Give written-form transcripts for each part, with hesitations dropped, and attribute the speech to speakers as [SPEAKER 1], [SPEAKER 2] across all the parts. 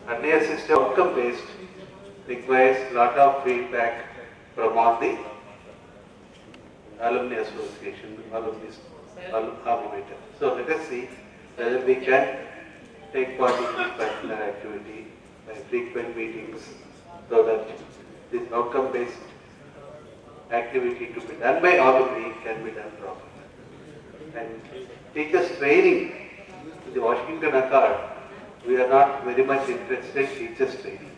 [SPEAKER 1] Earlier system outcome based requires lot of feedback from all the alumni association, alumni. So let us see whether we can take part in this particular activity by frequent meetings so that this outcome based activity to be done by alumni can be done properly. And teachers training, in the Washington Accord, we are not very much interested in teachers training.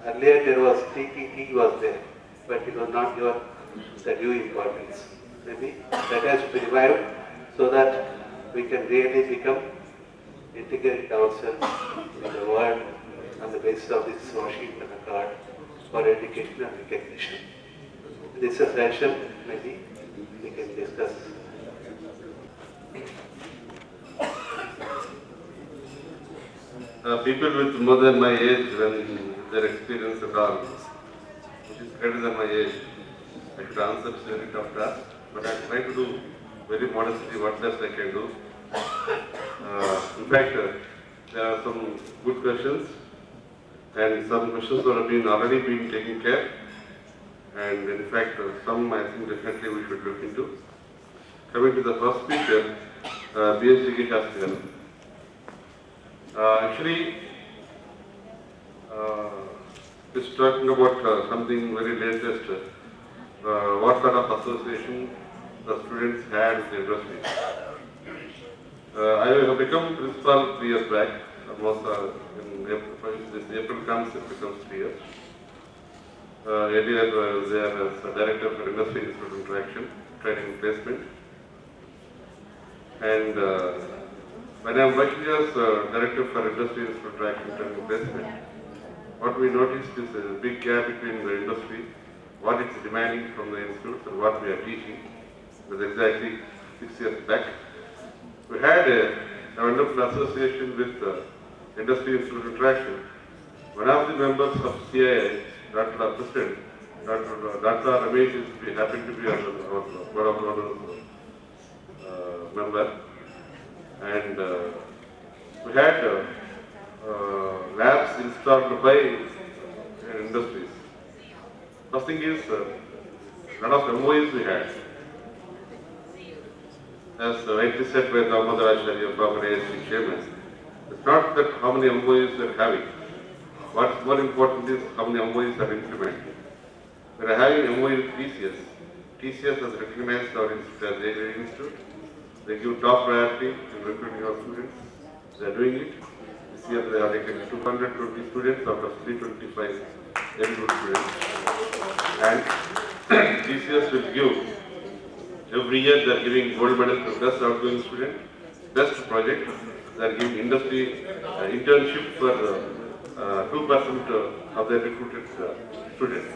[SPEAKER 1] Earlier there was TTT was there, but it was not given the due importance. Maybe that has to be revived so that we can really become integrate ourselves in the world on the basis of this Washington Accord for education and recognition. This session maybe we can discuss.
[SPEAKER 2] People with more than my age, when their experience and all, which is greater than my age, I should answer this very tough task, but I try to do very modestly what best I can do. In fact, there are some good questions, and some questions that have been already been taken care, and in fact, some I think definitely we should look into. Coming to the first speaker, BSG Kakinada. Actually, it's talking about something very latest. What sort of association the students had with the industry. I have become principal 3 years back. Almost in April, this April comes, it becomes 3 years. Earlier, there as a director for industry and student interaction, training and placement. And when I am working as director for industry and student interaction, training and placement, what we noticed is a big gap between the industry, what it's demanding from the institutes and what we are teaching. It was exactly 6 years back. We had a wonderful association with industry and student interaction. One of the members of CII, Dr. President, Dr. Ramesh, we happened to be one of our member. And we had labs installed by industries. First thing is, a lot of MOUs we had. As rightly said by Damodar Acharya, former ASC chairman, it's not that how many MOUs we are having. What's more important is how many MOUs are implemented. We are having MOU with TCS. TCS has recognized our institute as a institute. They give top priority in recruiting our students. They are doing it. This year they are taking 220 students out of 325 very good students. And TCS will give, every year they are giving gold medal to best outgoing student, best project. They are giving industry internship for 2% of their recruited students.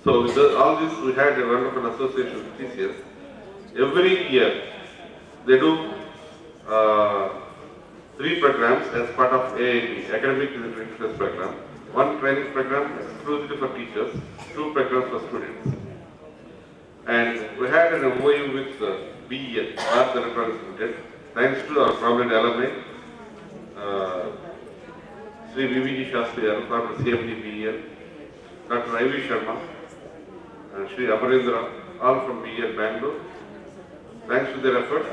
[SPEAKER 2] So with all this, we had a wonderful association with TCS. Every year, they do 3 programs as part of AIT, Academic Interest Program. 1 training program exclusively for teachers, 2 programs for students. And we had an MOU with BEL, Bharat Electronics Limited, thanks to our prominent alumni, Sri VVG Shastri, former CMD BEL, Dr. I.V. Sharma, and Sri Amarendra, all from BEL Bangalore. Thanks to their efforts,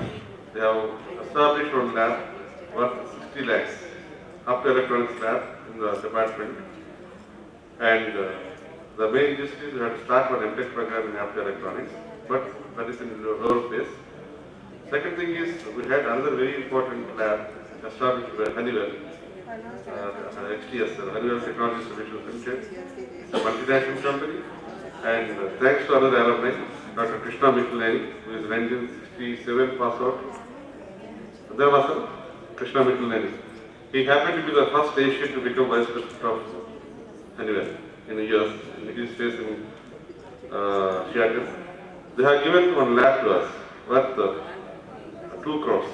[SPEAKER 2] they have established one lab worth 60 lakhs, optoelectronics lab in the department. And the main gist is we had to start one MTech program in optoelectronics, but that is in lower phase. Second thing is we had another very important lab established by Honeywell, HTS, Honeywell Technology Solutions Limited. It's a multinational company. And thanks to another alumni, Dr. Krishna Mittalneni, who is 1967 pass out. There was Krishna Mittalneni. He happened to be the first Asian to become vice president of Honeywell in the US, in his place in Seattle. They have given one lab to us worth 2 crores.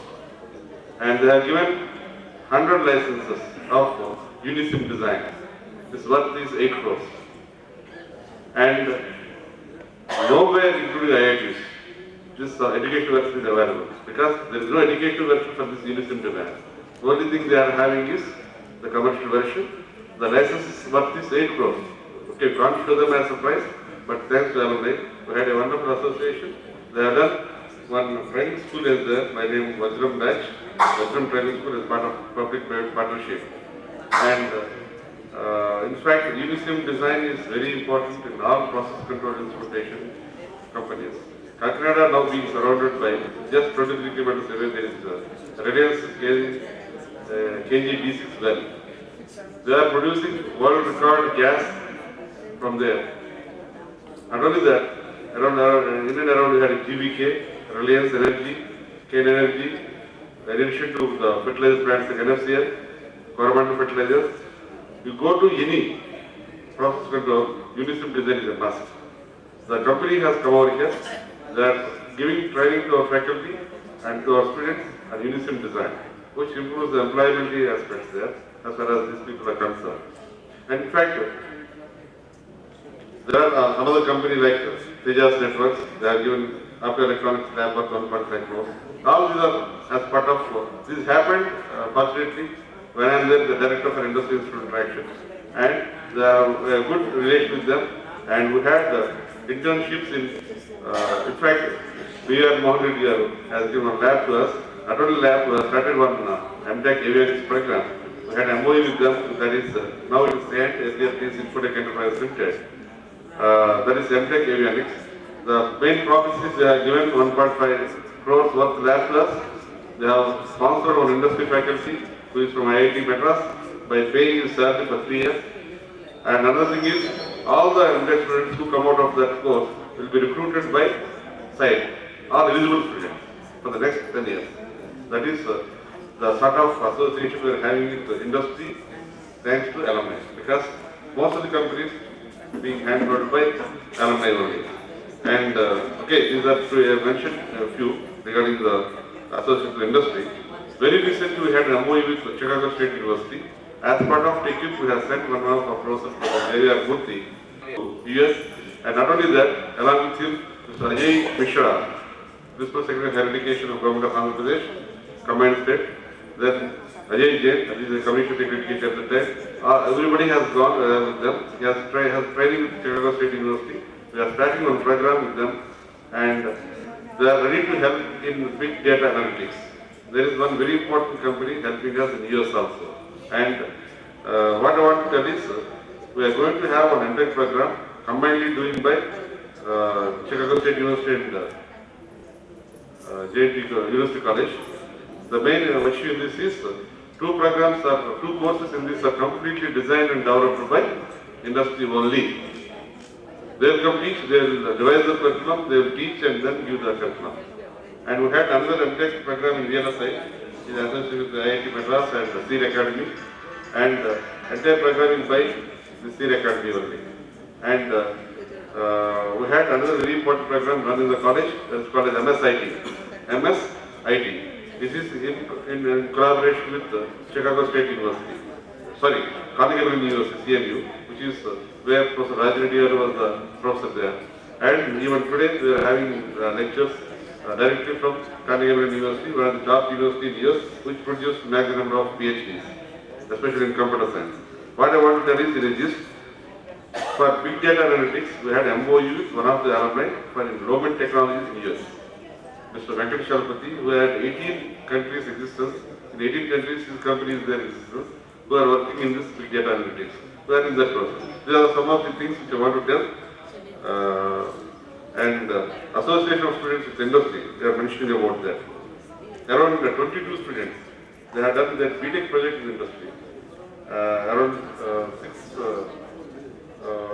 [SPEAKER 2] And they have given 100 licenses of Unisim design. This worth is 8 crores. And nowhere including IITs, this educational version is available because there is no educational version for this Unisim design. The only thing they are having is the commercial version. The license is worth is 8 crores. Okay, we can't show them as a price, but thanks to alumni, we had a wonderful association. They have done one training school is there by name Vajram Batch. Vajram Training School is part of public-private partnership. And in fact, Unison design is very important in all process control instrumentation companies. Kakinada now being surrounded by just 23 kilometers away, there is Reliance KG-D6 well. They are producing world record gas from there. Not only that, in and around we had GVK, Reliance Energy, Kane Energy, in addition to the fertilizer plants like NFCL, Coromandel Fertilizers. You go to any process control, Unison design is a must. The company has come over here. They are giving training to our faculty and to our students on Unison design, which improves the employability aspects there as far as these people are concerned. And in fact, there are another company like Tejas Networks. They have given optoelectronics lab worth 1.5 crores. All these are as part of this happened fortunately when I am there, the director for industry student interaction, and they have a good relation with them. And we had internships in fact, B.R. Mohan Reddy has given a lab to us. Not only lab, we have started one MTech avionics program. We had MOU with them, that is now it is SANT, SDFT's Infotech Enterprise Limited. That is MTech avionics. The main promise is they have given 1.5 crores worth lab to us. They have sponsored one industry faculty who is from IIT Madras by paying his salary for 3 years. And another thing is, all the MTech students who come out of that course will be recruited by SIDE, all eligible students, for the next 10 years. That is the sort of association we are having with the industry thanks to alumni, because most of the companies being handled by alumni only. And okay, these are I have mentioned a few regarding the association with industry. Very recently we had an MOU with Chicago State University. As part of TICUP, we have sent one of our professors, J.R. Murthy, to US. And not only that, along with him, Mr. Ajay Mishra, Principal Secretary of Higher Education of Government of Andhra Pradesh, Combined State. Then Ajay Jain, that is the Commissioner of Education at the time. Everybody has gone with them. He has training with Chicago State University. We are starting one program with them, and they are ready to help in big data analytics. There is one very important company helping us in US also. And what I want to tell is, we are going to have an MTech program combinedly doing by Chicago State University and JNTU University College. The main issue in this is, two courses in this are completely designed and developed by industry only. They will complete, they will devise the curriculum, they will teach and then give the curriculum. And we had another MTech program in VLSI, in association with the IIT Madras and the SEER Academy, and entire program is by the SEER Academy only. And we had another very important program run in the college, that's called as MSIT. This is in collaboration with Chicago State University. Sorry, Carnegie University, CMU, which is where Professor Raj Reddy was the professor there. And even today we are having lectures directly from Carnegie University, one of the top universities in US, which produced maximum number of PhDs, especially in computer science. What I want to tell is, in a gist, for big data analytics, we had MOU with one of the alumni for enrollment technologies in US. Mr. Venkat Shalpati, who had 18 countries existence, in 18 countries his company is there in existence, who are working in this big data analytics. We are in that process. These are some of the things which I want to tell. And Association of Students with Industry, they are mentioning about that. Around 22 students, they have done their BTech project in industry. Around 6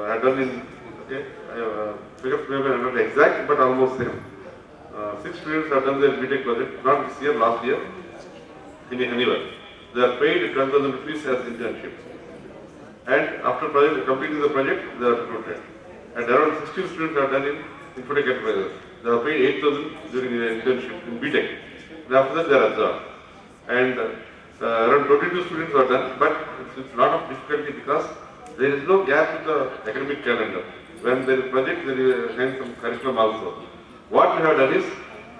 [SPEAKER 2] had done in, okay, figures maybe not exact, but almost same. 6 students have done their BTech project, not this year, last year, in Honeywell. They are paid 12,000 rupees as internship. And after completing the project, they are recruited. And around 16 students have done in Infotech Enterprises. They are paid 8,000 during the internship in BTech. And after that, they are absorbed. And around 22 students are done, but it's a lot of difficulty because there is no gap in the academic calendar. When there is project, there is some curriculum also. What we have done is,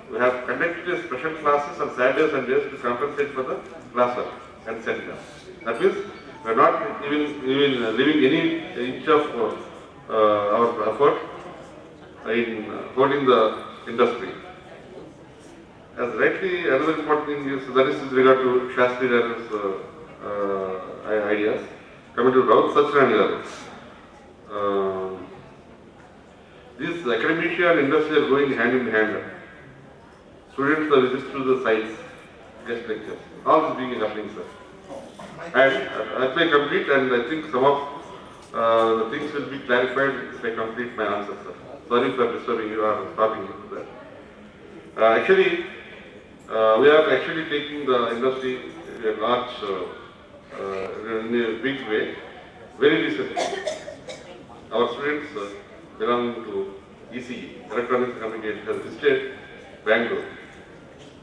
[SPEAKER 2] we have conducted special classes on Saturdays and days to compensate for the classwork and send them. That means we are not even leaving any inch of our effort in holding the industry. As rightly, another important thing is that is with regard to Shastri Garu's ideas. Coming to Raut Sachran Garu. This academia and industry are going hand in hand. Students are visited to the sites, guest lectures. All this being happening, sir. And as I complete, and I think some of the things will be clarified if I complete my answer, sir. Sorry for disturbing you or stopping you with that. Actually, we are actually taking the industry in a large, in a big way. Very recently, our students belonging to ECE, Electronics Communication, has visited Bangalore.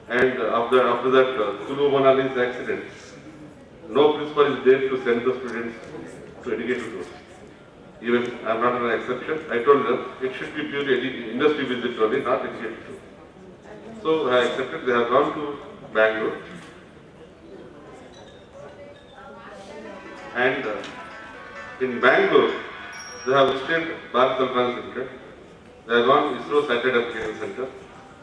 [SPEAKER 2] And after that Kulu Manali's accident, no principal is there to send the students to educational tours. Even I am not an exception. I told them it should be purely industry visit only, not educational tour. So I accepted. They have gone to Bangalore. And in Bangalore, they have visited Bharat Electronics Limited. They have gone to ISRO Satellite Application Center.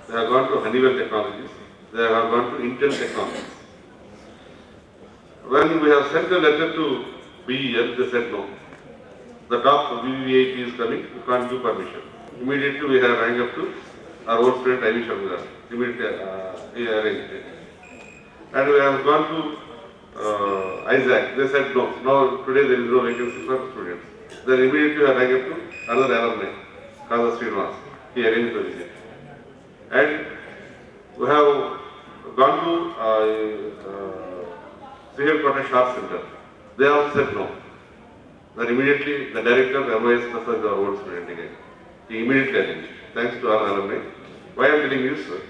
[SPEAKER 2] They have gone to Honeywell Technologies. They have gone to Intel Technologies. When we have sent a letter to BEL, they said no. The top VVIP is coming, we can't give permission. Immediately we have rang up to our old student Ivy Sharma. Immediately he arranged it. And we have gone to Isaac. They said no. Now today there is no vacancy for students. Then immediately we have rang up to another alumni, Kaza Srinivas. He arranged the visit. And we have gone to Sihir Kota Shah Center. They also said no. Then immediately the director, MIS Prasad, our old student again. He immediately arranged, thanks to our alumni. Why I am telling you, sir?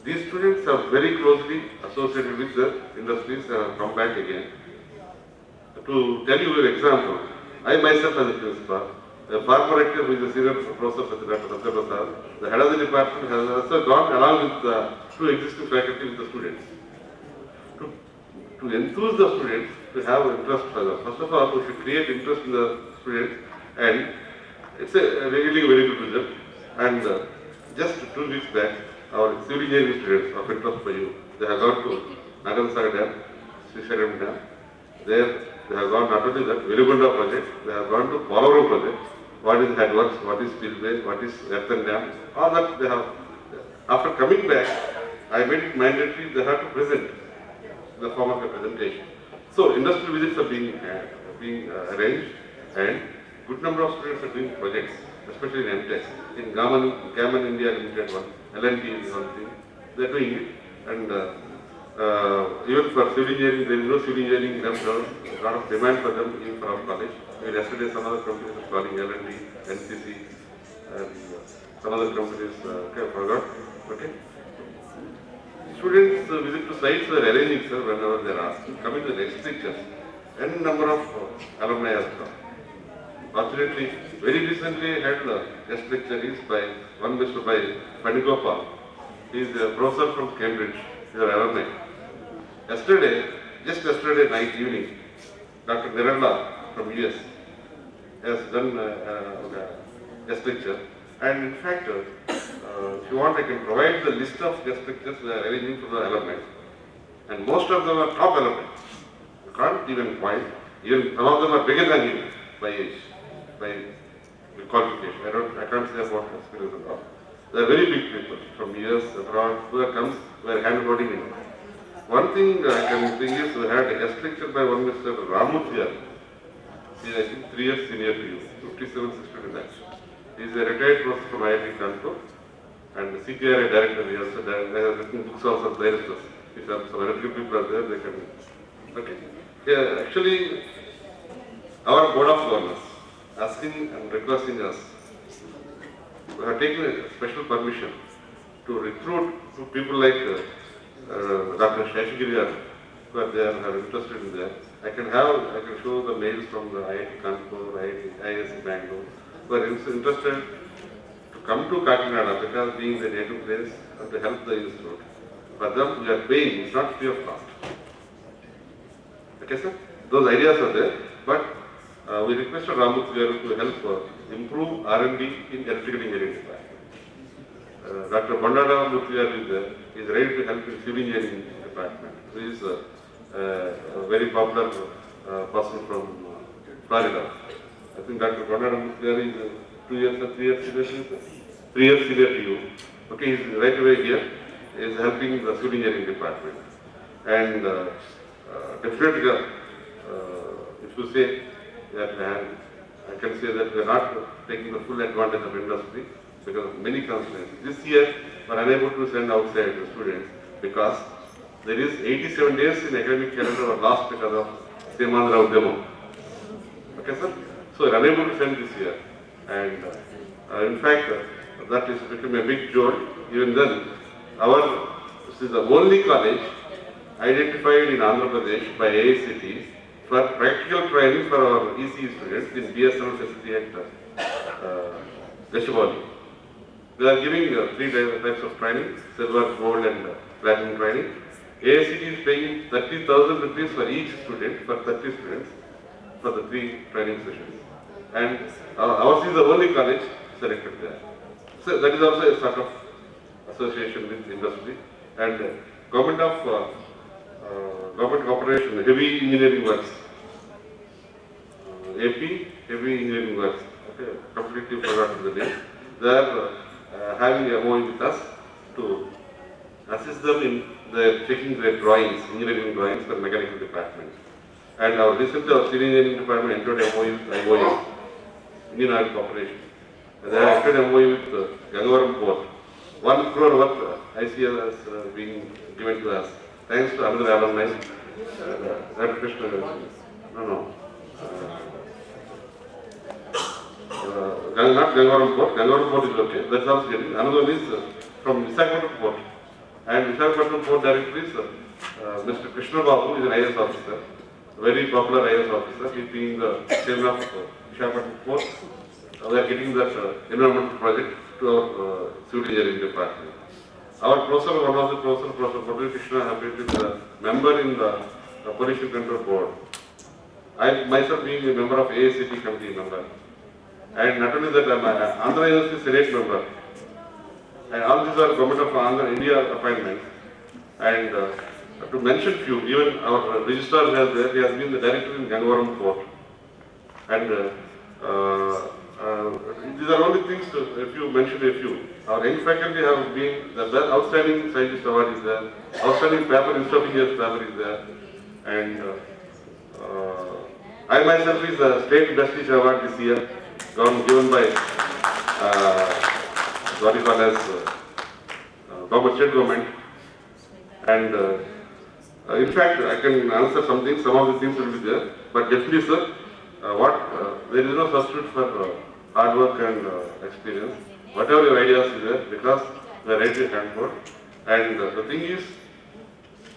[SPEAKER 2] These students are very closely associated with the industries and have come back again. To tell you an example, I myself as a principal, a former rector who is a senior professor at Dr. Satya Prasad, the head of the department has also gone along with the two existing faculty with the students. To enthuse the students to have interest for them. First of all, we should create interest in the students, and it's a really very good result. And just 2 weeks back, our civil engineering students of interest for you, they have gone to Nagarsagar Dam, Srisharam Dam. There they have gone not only that Velugunda project, they have gone to Polavaram project. What is headworks, what is spillway, what is earthen dam, all that they have. After coming back, I made it mandatory they have to present the form of a presentation. So industrial visits are being arranged, and good number of students are doing projects, especially in MTech. In Gammon India Limited one, L&T is one thing, they are doing it. And even for civil engineering, there is no civil engineering themselves, a lot of demand for them even for our college. Yesterday some other companies are calling L&T, NCC, and some other companies, okay, I forgot. Okay. Students visit to sites were arranging, sir, whenever they are asked. Coming to the next lectures, n number of alumni has come. Fortunately, very recently I had the guest lecture is by one Mr. by Panigopal. He is a professor from Cambridge. He is an alumni. Just yesterday night evening, Dr. Nirala from US has done a guest lecture. And in fact, if you want, I can provide the list of guest lectures we are arranging for the alumni. And most of them are top alumni. You can't even point. Even some of them are bigger than you by age, by qualification. I can't say about experience and all. They are very big people from US, abroad, who comes, who are hand holding in. One thing I can think is we had a guest lecture by one Mr. Ramuthiya. He is, I think, 3 years senior to you, 57, 60 batch. He is a retired professor from IIT Kanpur and the CPRI director. He also has written books also on directors. If some very few people are there, they can. Okay. Yeah, actually, our board of governors asking and requesting us, we have taken a special permission to recruit people like Dr. Shashigiri, who are there, are interested in that. I can show the mails from the IIT Kanpur, IISc Bangalore, who are interested to come to Kakinada because being the native place and to help the institute. For them, we are paying, it's not free of cost. Okay, sir? Those ideas are there, but we requested Ramut to help improve R&D in electrical engineering department. Dr. Bandara Muthiar is there. He is ready to help in civil engineering department. He is a very popular person from Florida. I think Dr. Bandara Muthiar is 2 years or 3 years senior, 3 years senior to you. Okay, he is right away here. He is helping the civil engineering department. And definitely, if you say that I can say that we are not taking the full advantage of industry because of many constraints. This year, we are unable to send outside the students because there is 87 days in academic calendar were lost because of Semandra demo. Okay, sir? So we are unable to send this year. And in fact, that is become a big jolt. Even then, this is the only college identified in Andhra Pradesh by AICT for practical training for our ECE students in BSNL facility at Jubilee. They are giving 3 types of training: silver, gold, and platinum training. AICT is paying 30,000 rupees for each student, for 30 students, for the 3 training sessions. And ours is the only college selected there. So that is also a sort of association with industry. And government corporation, heavy engineering works, AP, heavy engineering works, okay, completely forgotten the name. They are having a MOU with us to assist them in taking their drawings, engineering drawings for mechanical department. And recently our civil engineering department entered a MOU with IOA, Indian Oil Corporation. And they have entered a MOU with Gangavaram Port. 1 crore worth ICL is being given to us. Thanks to another alumni, Dr. Krishna. Not Gangavaram Port. Gangavaram Port is okay. That's also getting. Another one is from Visakhapatnam Port. And Visakhapatnam Port director is Mr. Krishna Babu, is an IAS officer, a very popular IAS officer. He is being the chairman of Visakhapatnam Port. We are getting that environmental project to our civil engineering department. Our professor, one of the professors, Professor Kodri Krishna, have been a member in the Pollution Control Board. I myself being a member of AICT committee member. And not only that, I am an Andhra University Senate member. And all these are government of Andhra India appointments. And to mention few, even our registrar has there, he has been the director in Gangavaram Port. And these are only things, if you mention a few. Our young faculty have been, the outstanding scientist award is there, outstanding paper, Institute of Engineers paper is there. And I myself is the State Best Teacher Award this year, given by what you call as state government. And in fact, I can answer something, some of the things will be there, but definitely, sir, there is no substitute for hard work and experience. Whatever your ideas is there, because we are ready to hand over. And the thing is,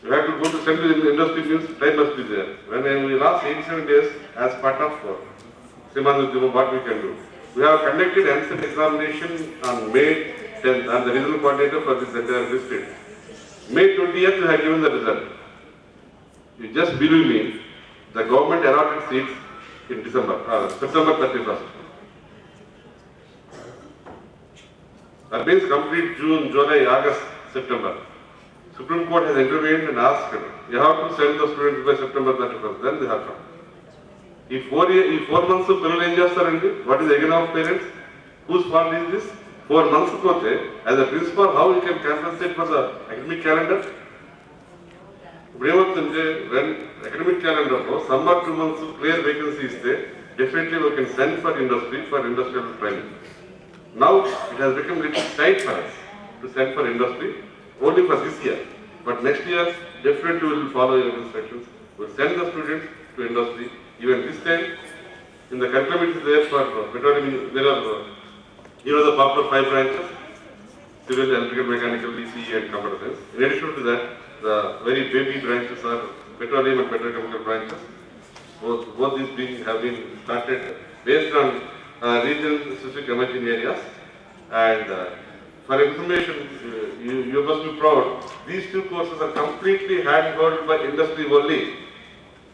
[SPEAKER 2] you have to go to central industry means time must be there. When we last 87 days as part of Simandra, what we can do. We have conducted answer examination on May 10th. I am the regional coordinator for this entire district. May 20th you have given the result. You just believe me, the government allotted seats in September 31st. That means complete June, July, August, September. Supreme Court has intervened and asked, you have to send the students by September 31st, then they have come. If 4 months of penal what is the again of parents? Whose fault is this? 4 months as a principal, how you can compensate for the academic calendar? When academic calendar, summer 2 months clear vacancies there, definitely we can send for industry, for industrial training. Now it has become a little tight for us to send for industry, only for this year. But next year, definitely we will follow your instructions. We will send the students to industry. Even this time, in the curriculum it is there for petroleum, there are, the popular 5 branches, civil, electrical, mechanical, ECE and computer science. In addition to that, the very baby branches are petroleum and petrochemical branches. Both these have been started based on region-specific emerging areas. And for information, you must be proud, these 2 courses are completely handheld by industry only.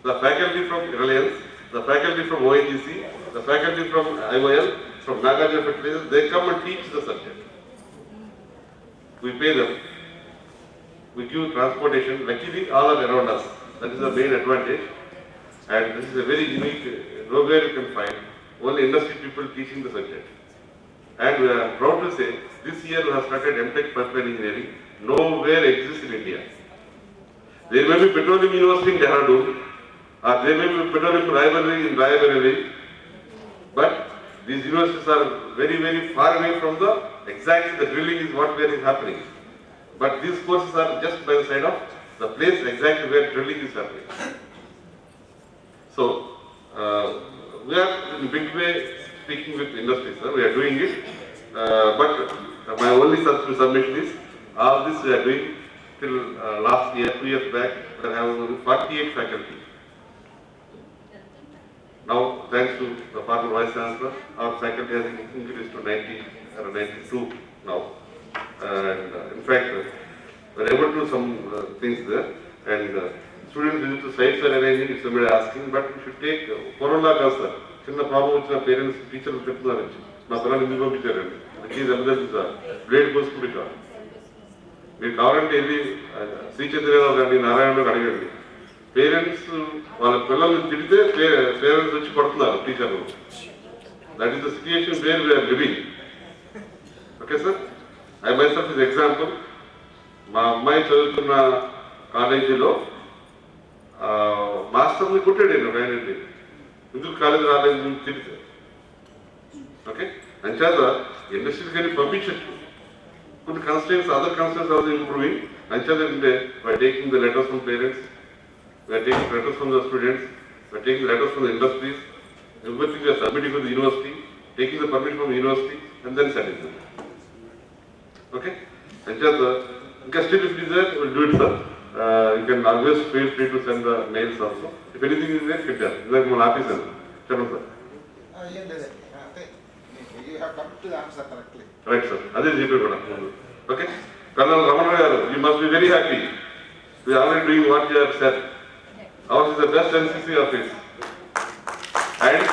[SPEAKER 2] the faculty from Reliance, the faculty from ONGC, the faculty from IOL, from Nagarjuna Fertilizers, they come and teach the subject. We pay them, we give transportation, luckily all are around us. That is the main advantage. And this is a very unique, nowhere you can find, only industry people teaching the subject. And we are proud to say, this year we have started MTech Pipeline Engineering, nowhere exists in India. There may be Petroleum University in Dehradun, or there may be Petroleum Library in Raebareli, but these universities are very, very far away from the, exactly the drilling is what where is happening. But these courses are just by the side of the place exactly where drilling is happening. So, we are in big way speaking with industry, sir. We are doing it. But my only submission is, all this we are doing till last year, 2 years back, we have 48 faculty. Now, thanks to the former Vice Chancellor, our faculty has increased to 90 or 92 now. And in fact, we are able to do some things there. And students visit to sites are arranging, if somebody asking, but we should take Corona sir. Chinna problem which our parents, teachers will get to know. My son is a teacher. The key is another blade goes to the we current daily Sri Chandra and Narayana. Parents, while parents which teacher. That is the situation where we are living. Okay, sir? I myself is example. My child in college master we put it in a college. Okay? And Chadra, industry can permission. Good constraints, other constraints are improving. And Chadra, we are taking the letters from parents, we are taking letters from the students, we are taking letters from the industries, everything we are submitting to the university, taking the permission from the university, and then sending them. Okay? And Chadra, still if it is there, we will do it, sir. You can always feel free to send the mails also. If anything is there, you can tell. This is my office, sir.
[SPEAKER 3] You have come to the answer correctly.
[SPEAKER 2] Right, sir. That is it. Okay? Colonel Ramana, you must be very happy. We are already doing what you have said. Ours is the best NCC office. And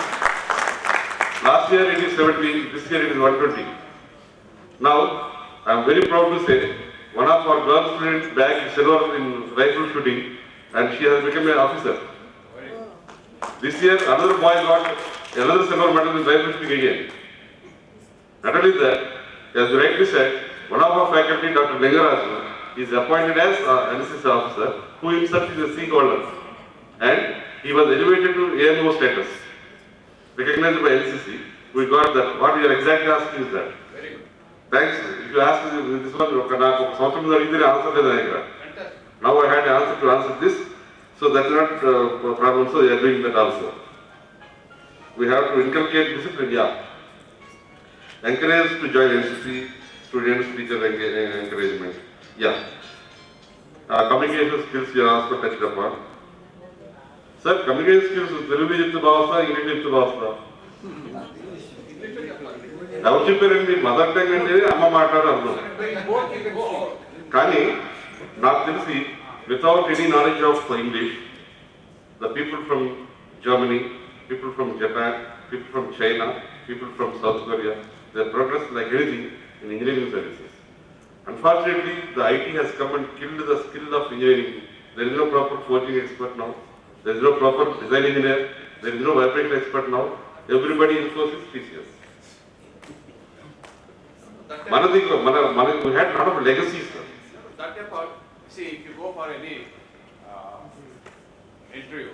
[SPEAKER 2] last year it is 70, this year it is 120. Now, I am very proud to say, one of our girl students bagged silver in rifle shooting and she has become an officer. This year, another boy got another silver medal in rifle shooting again. Not only that, as you rightly said, one of our faculty, Dr. Lingaraj, is appointed as an NCC officer, who himself is a sea holder. And he was elevated to AMO status, recognized by NCC. We got that. What you are exactly asking is that.
[SPEAKER 3] Very good.
[SPEAKER 2] Thanks. If you ask this one, now I had an answer to answer this. So that's not a problem. So we are doing that also. We have to inculcate discipline, yeah. Encourage to join NCC, students, teacher encouragement. Yeah. Communication skills you also touched upon. Sir, communication skills, Telugu చెప్తూ భావస్తా, English చెప్తూ భావస్తా. ఎవరు చెప్పారండి? Mother tongue అంటే అమ్మ మాట్లాడు అర్థం. కానీ నాకు తెలిసి without any knowledge of English, the people from Germany, people from Japan, people from China, people from South Korea, they progress like anything in engineering services. Unfortunately, the IT has come and killed the skill of engineering. There is no proper forging expert now. There is no proper design engineer. There is no vibration expert now. Everybody in source is TCS. We had a lot of legacies.
[SPEAKER 3] That part, see, if you go for any interview,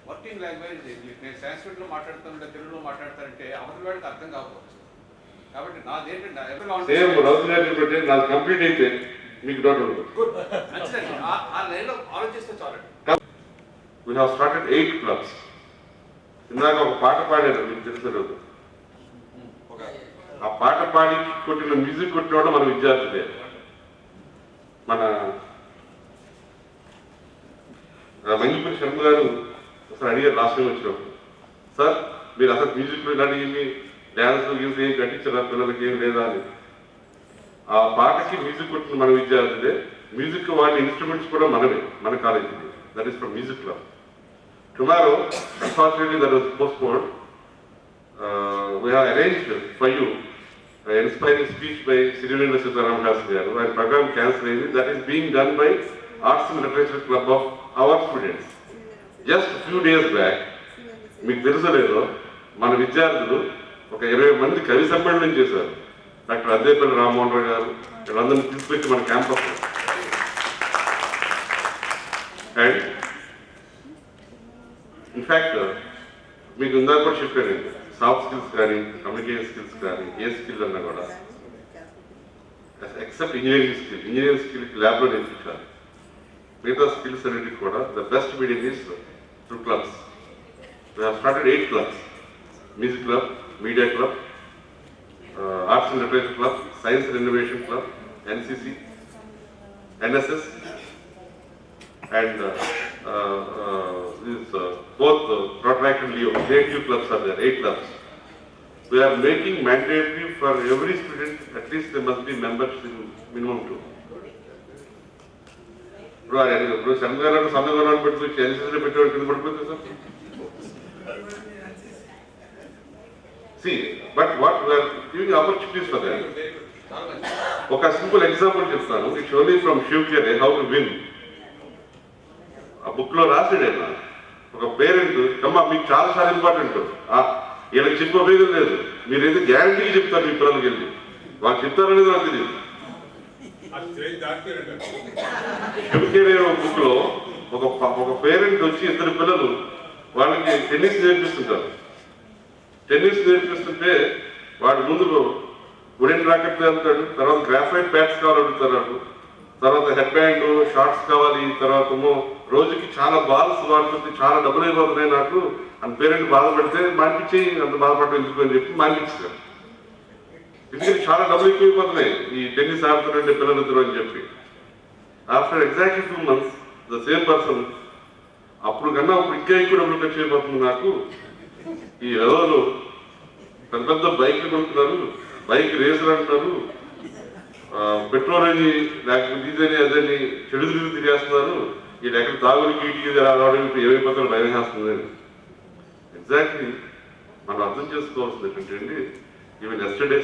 [SPEAKER 3] working language is English. నేను సంస్కృతంలో మాట్లాడుతుంటే తెలుగులో మాట్లాడతారంటే అవతల వాడికి అర్థం కాకపోవచ్చు. కాబట్టి నాదేంటంటే
[SPEAKER 2] same Raut గారి బట్టి నాకు కంప్లీట్ అయితే మీకు డౌట్ ఉండదు.
[SPEAKER 3] గుడ్. మంచిదండి. ఆ లైన్లో ఆలోచిస్తే చాలండి.
[SPEAKER 2] We have started 8 clubs. ఇందాక ఒక పాట పాడారు, మీకు తెలుసు. ఆ పాట పాడి కొట్టిన మ్యూజిక్ కొట్టినవాడు మన విద్యార్థులే. మన మంగిపల్లి శర్మ గారు అసలు అడిగారు లాస్ట్ టైం వచ్చినప్పుడు, సార్ మీరు అసలు మ్యూజిక్ ఇలాంటి డ్యాన్స్ గీన్స్ ఏం కట్టించారా పిల్లలకి ఏం లేదా అని. ఆ పాటకి మ్యూజిక్ కొట్టిన మన విద్యార్థులే, మ్యూజిక్ వాడిన ఇన్స్ట్రుమెంట్స్ కూడా మనమే, మన కాలేజీలో. that is from Music Club. Tomorrow, unfortunately that was postponed. We have arranged for you an inspiring speech by Sirivendra Sitaram Garu and program cancelled. That is being done by Arts and Literature Club of our students. Just a few days back, మీకు తెలుసో లేదో మన విద్యార్థులు ఒక 20 మంది కవి సమ్మేళనం చేశారు. డాక్టర్ అద్దేపల్లి రామ్మోహన్ రావు గారు వీళ్ళందరినీ తీసుకొచ్చి మన క్యాంపస్. అండ్ ఇన్ఫ్యాక్ట్ మీకు ఇందాక కూడా చెప్పానండి, సాఫ్ట్ స్కిల్స్ కానీ కమ్యూనికేషన్ స్కిల్స్ కానీ ఏ స్కిల్ అన్నా కూడా ఎక్సెప్ట్ ఇంజనీరింగ్ స్కిల్కి ల్యాబ్లో నేర్పించాలి. మిగతా స్కిల్స్ అన్నిటికి కూడా the best medium is through clubs. We have started 8 clubs: Music Club, Media Club, Arts and Literature Club, Science and Innovation Club, NCC, NSS, and both Rotaract and Leo. JNTU clubs are there, 8 clubs. We are making mandatory for every student, at least there must be members in minimum 2. Bro, Sangaran, but which NCC పెట్టారు. See, but what we are giving opportunities for them. ఒక simple example చెప్తాను. It's only from future how to win. ఆ book లో రాసాడైనా ఒక parent అమ్మా మీకు చాలా important, వీళ్ళకి చెప్పే ఉపయోగం లేదు, మీరైతే గ్యారంటీకి చెప్తారు మీ పిల్లలకి వెళ్ళి, వాళ్ళు చెప్తారనేది నాకు తెలియదు. బుక్ లో ఒక పేరెంట్ వచ్చి 2 పిల్లలు వాళ్ళకి టెన్నిస్ నేర్పిస్తుంటారు. టెన్నిస్ నేర్పిస్తుంటే వాడు ముందు వుడెన్ రాకెట్ వెళ్తాడు, తర్వాత గ్రాఫైట్ బ్యాట్స్ కావాలి అడుగుతారు, తర్వాత హెడ్ బ్యాండ్ షార్ట్స్ కావాలి, తర్వాత రోజుకి చాలా బాల్స్ వాడుతుంది, చాలా డబ్బులు అయిపోతున్నాయి నాకు అని పేరెంట్ బాధపడితే మానిపించి అంత బాధపడటం ఎందుకు అని చెప్పి మానిపించారు. ఎందుకంటే చాలా డబ్బులు ఎక్కువైపోతున్నాయి ఈ టెన్నిస్ ఆడుతున్నట్టే పిల్లలిద్దరు అని చెప్పి. After exactly 2 months the same person అప్పుడు కన్నా అప్పుడు ఇంకా ఎక్కువ డబ్బులు ఖర్చు అయిపోతుంది నాకు, ఈ ఎవరు పెద్ద పెద్ద బైక్లు కొనుక్కున్నారు, బైక్ రేసులు అంటున్నారు, పెట్రోల్ అని లేకపోతే ఇదని అదని చెడు తిరిగేస్తున్నారు, వీళ్ళు ఎక్కడ తాగుడికి ఇంటికి రావడానికి ఏమైపోతారో భయం వేస్తుంది. ఎగ్జాక్ట్లీ మనం అర్థం చేసుకోవాల్సింది ఏంటంటే ఈవెన్ ఎస్టర్డే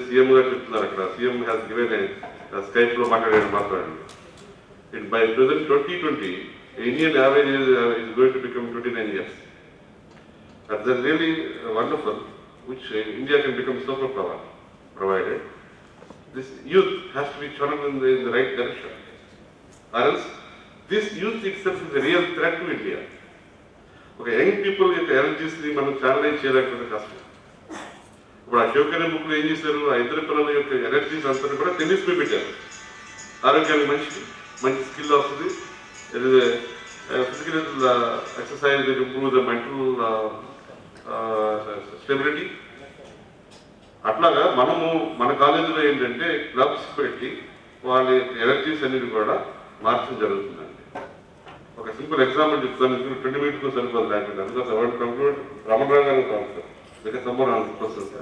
[SPEAKER 2] సీఎం గారు చెప్తున్నారు, అక్కడ సీఎం హ్యాస్ గివెన్ స్కైప్ లో మాట్లాడండి. By present 2020 Indian average is going to become 29 years. That's really wonderful, which India can become superpower, provided this youth has to be channeled in the right direction. Or else, this youth itself is a real threat to India. Okay, young people యొక్క energies ని మనం channelise చేయలేకపోతే కష్టం. ఇప్పుడు ఆ షోకనే book లో ఏం చేశారు, ఆ 2 పిల్లల యొక్క ఎనర్జీస్ అంతా కూడా టెన్నిస్ మీద పెట్టారు. ఆరోగ్యానికి మంచి స్కిల్ వస్తుంది. It is a physical exercise that improves the mental stability. అట్లాగా మనము మన కాలేజీలో ఏంటంటే క్లబ్స్ పెట్టి వాళ్ళ ఎనర్జీస్ అన్నిటి కూడా మార్చడం జరుగుతుందండి. ఒక సింపుల్ ఎగ్జాంపుల్ చెప్తాను, 20 minutes సరిపోదు లేకుండా, రమణరావు గారు కావాలి బికాస్ సమ్మర్ వస్తుంది.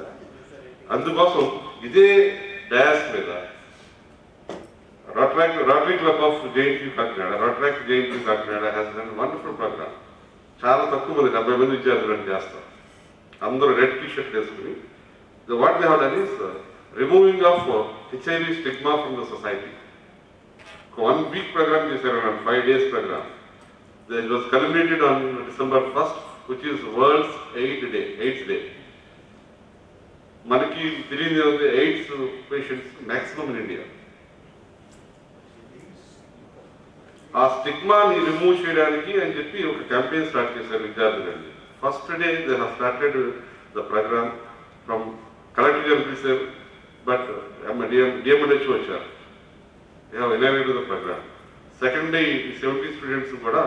[SPEAKER 2] అందుకోసం ఇదే డయాస్ మీద Rotary Club of JNTU Kakinada, JNTU Kakinada has done a wonderful program. చాలా తక్కువ మంది 70 మంది విద్యార్థులు చేస్తారు. అందరూ రెడ్ టీ-షర్ట్ వేసుకుని what they have done is removing of HIV stigma from the society. 1 week programme చేశారు, 5 days programme. It was culminated on December 1st, which is World's AIDS Day. మనకి తెలియదు AIDS patients maximum in India. ఆ స్టిగ్మాని remove చేయడానికి అని చెప్పి ఒక campaign start చేశారు విద్యార్థులండి. First day they have started the program from collector గారు పిలిచారు, బట్ డిఎంఎన్హెచ్ఓ వచ్చారు. They have inaugurated the program. Second day 70 students కూడా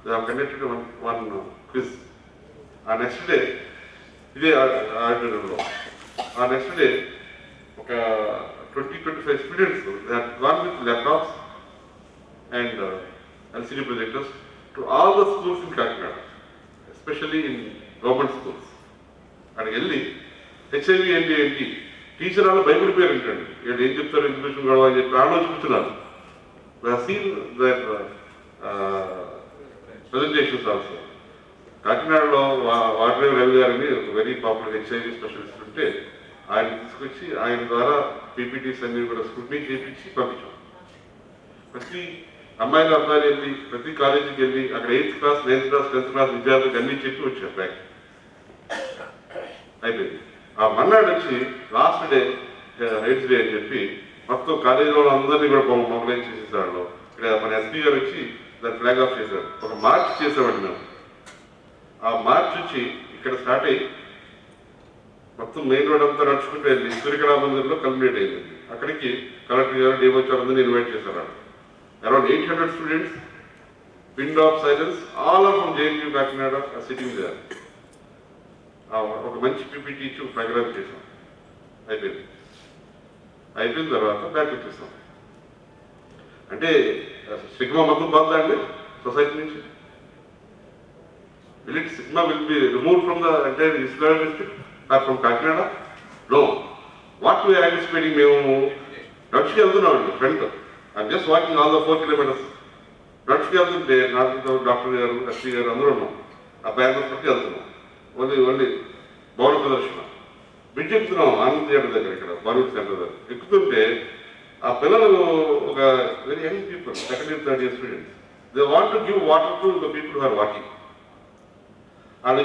[SPEAKER 2] they have conducted one quiz. ఆ నెక్స్ట్ డే ఇదే ఆడిటోరియంలో ఆ నెక్స్ట్ డే ఒక 20-25 students they have gone with laptops and LCD projectors to all the schools in Kakinada, especially in government schools. And వెళ్ళి HIV ఏంటి teacher వాళ్ళు భయపడిపోయారంటండి, వీళ్ళు ఏం చెప్తారు ఎడ్యుకేషన్ గొడవ అని చెప్పి ఆలోచించుతున్నారు. We have seen that presentations also. కాకినాడలో వాటర్ రవి గారిని ఒక వెరీ పాపులర్ హెచ్ఐవి స్పెషలిస్ట్ ఉంటే ఆయన తీసుకొచ్చి ఆయన ద్వారా పీపీటీస్ అన్ని కూడా స్క్రూటినీ చేయించి పంపించాం. ప్రతి అమ్మాయిలు అబ్బాయిలు వెళ్ళి ప్రతి కాలేజీకి వెళ్ళి అక్కడ 8th class 9th class 10th class విద్యార్థులకు అన్ని చెప్పి వచ్చారు బ్యాక్ అయిపోయింది. ఆ మన్నాడు వచ్చి లాస్ట్ డే ఎయిడ్స్ డే అని చెప్పి మొత్తం కాలేజీలో అందరినీ కూడా మొబైలైజ్ చేసేసాడు. ఇక్కడ మన ఎస్పీ గారు వచ్చి దాన్ని ఫ్లాగ్ ఆఫ్ చేశారు. ఒక మార్చ్ చేసామండి మేము. ఆ మార్చ్ వచ్చి ఇక్కడ స్టార్ట్ అయ్యి మొత్తం మెయిన్ రోడ్ అంతా నడుచుకుంటూ వెళ్ళి సూర్యకళా మందిర్లో కల్మినేట్ అయింది. అక్కడికి కలెక్టర్ గారు డిఓ అందరినీ ఇన్వైట్ చేశారు. Around 800 students, pin drop silence, all of from JNTU Kakinada are sitting there. ఒక మంచి పీపీటీ ఇచ్చి ప్రోగ్రామ్ చేసాం. అయిపోయిన తర్వాత బ్యాక్ వచ్చేసాం. అంటే స్టిగ్మా మొత్తం పోతుందండి సొసైటీ నుంచి. Will it stigma will be removed from the entire Islamic district or from Kakinada? No. What we are anticipating, మేము నడుచుకు వెళ్తున్నామండి front. I'm just walking all the 4 kilometers. నడుచుకు వెళ్తుంటే నాకు డాక్టర్ గారు ఎస్పీ గారు అందరూ ఉన్నాం. ఆ బ్యానర్స్ పట్టి వెళ్తున్నాం. ఓన్లీ భవన ప్రదర్శన బ్రిడ్జ్ ఎక్కుతున్నాం. ఆనంద్ థియేటర్ దగ్గర ఇక్కడ బాలీవుడ్ సెంటర్ దగ్గర ఎక్కుతుంటే ఆ పిల్లలు ఒక very young people, 2nd year 3rd year students, they want to give water to the people who are walking. వాళ్ళు